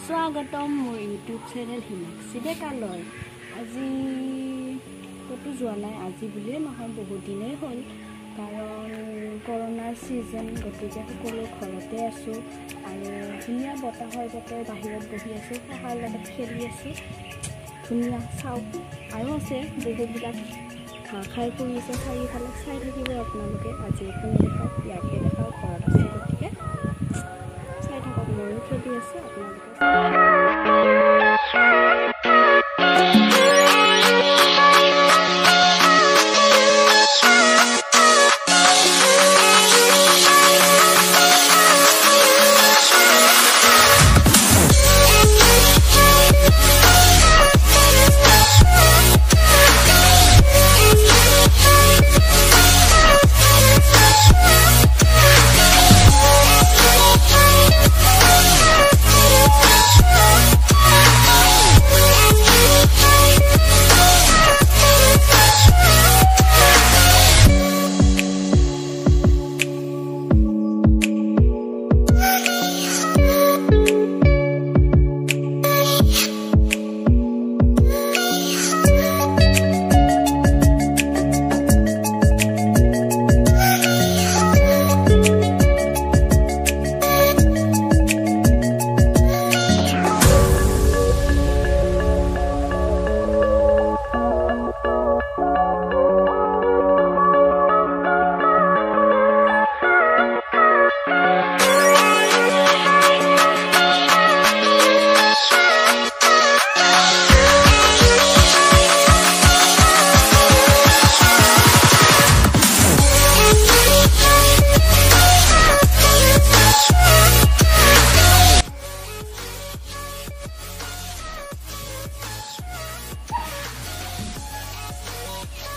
স্বাগতম মোৰ YouTube channel Himakshi ডেকালৈ। আজি ক'তো যোৱা নাই, আজি বুলিয়ে নহয় বহুত দিনেই হ'ল, কাৰণ কৰোণাৰ ছিজন, গতিকে সকলো ঘৰতে আছোঁ আৰু ধুনীয়া বতাহৰ বতৰ, বাহিৰত বহি আছোঁ, শহাৰ লগত খেলি আছোঁ, ধুনীয়া চাওক। আৰু আছে বহুতবিলাক ঘাঁহ খাই ফুৰি আছে চাৰিওফালে, চাই থাকিব আপোনালোকে। আজি এইখিনি দেখাওক, ইয়াকে দেখাওক, ঘৰত আছে গতিকে চাই থাকক। ময়ো খেলি আছোঁ, আপোনালোকে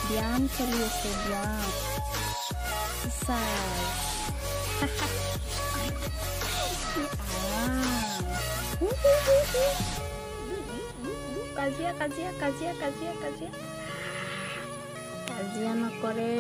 ব্যায়াম চলি আছে, ব্যায়াম কাজিয়া কাজিয়া কাজিয়া কাজিয়া কাজিয়া কাজিয়া নকৰে।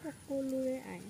সকলোৰে আই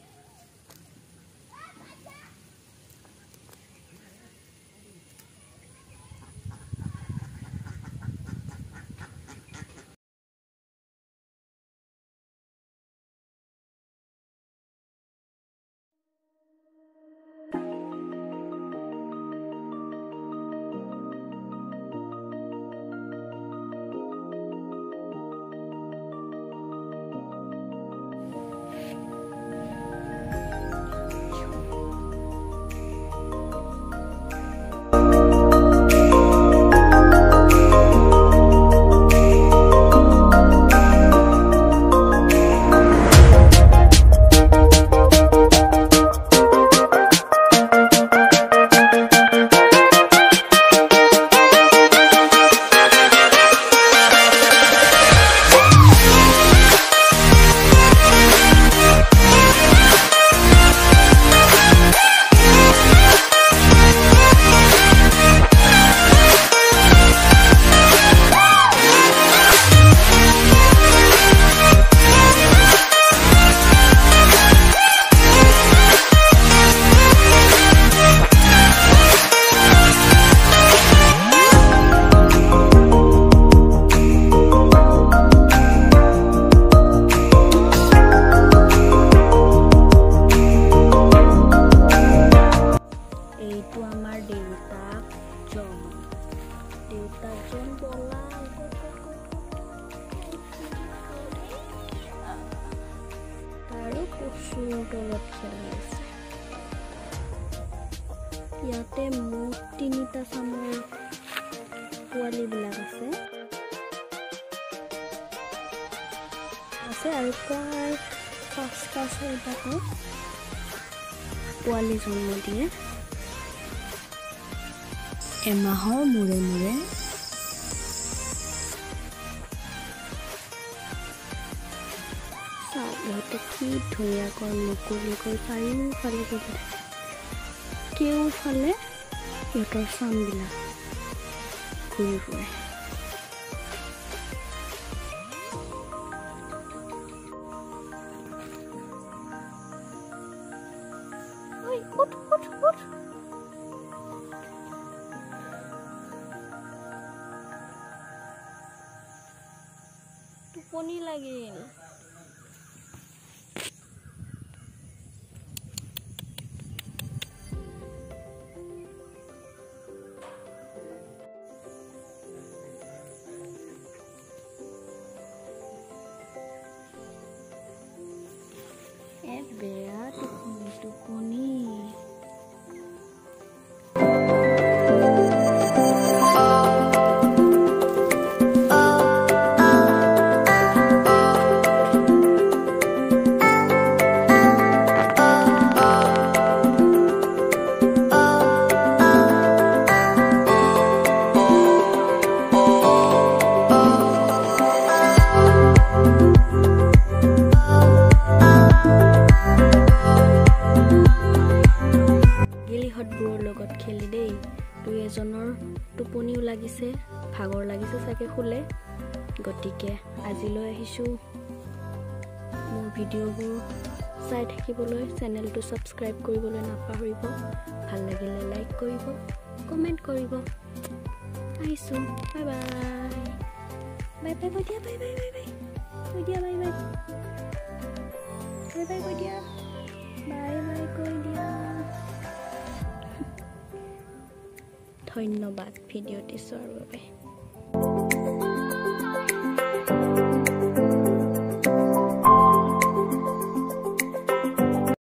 ইয়াতে মুঠ 3টা চামৰ পোৱালিবিলাক আছে আৰু প্ৰায় 5-6টাকৈ পোৱালি জন্ম দিয়ে এমাহৰ মূৰে মূৰে। ইহঁতে কি ধুনীয়াকৈ মুকলিকৈ চাৰিওফালে বহি থাকে। কেওফালে সিহঁতৰ চামবিলাক ঘূৰি ফুৰে। টোপনি লাগিল। বেয়া টোপনি। লগত খেলি দেই, দুই এজনৰ টোপনিও লাগিছে, ভাগৰ লাগিছে চাগে শুলে। গতিকে আজিলৈ আহিছোঁ। মোৰ ভিডিঅ'বোৰ চাই থাকিবলৈ চেনেলটো ছাবস্ক্ৰাইব কৰিবলৈ নাপাহৰিব। ভাল লাগিলে লাইক কৰিব, কমেণ্ট কৰিব। আহিছোঁ, বাই বাই। বাই বাই কৈ দিয়া, বাই বাই বাই বাই কৈ দিয়া, বাই বাই বাই বাই কৈ দিয়া, বাই বাই কৈ দিয়া। ধন্যবাদ ভিডিঅ'টি চোৱাৰ বাবে।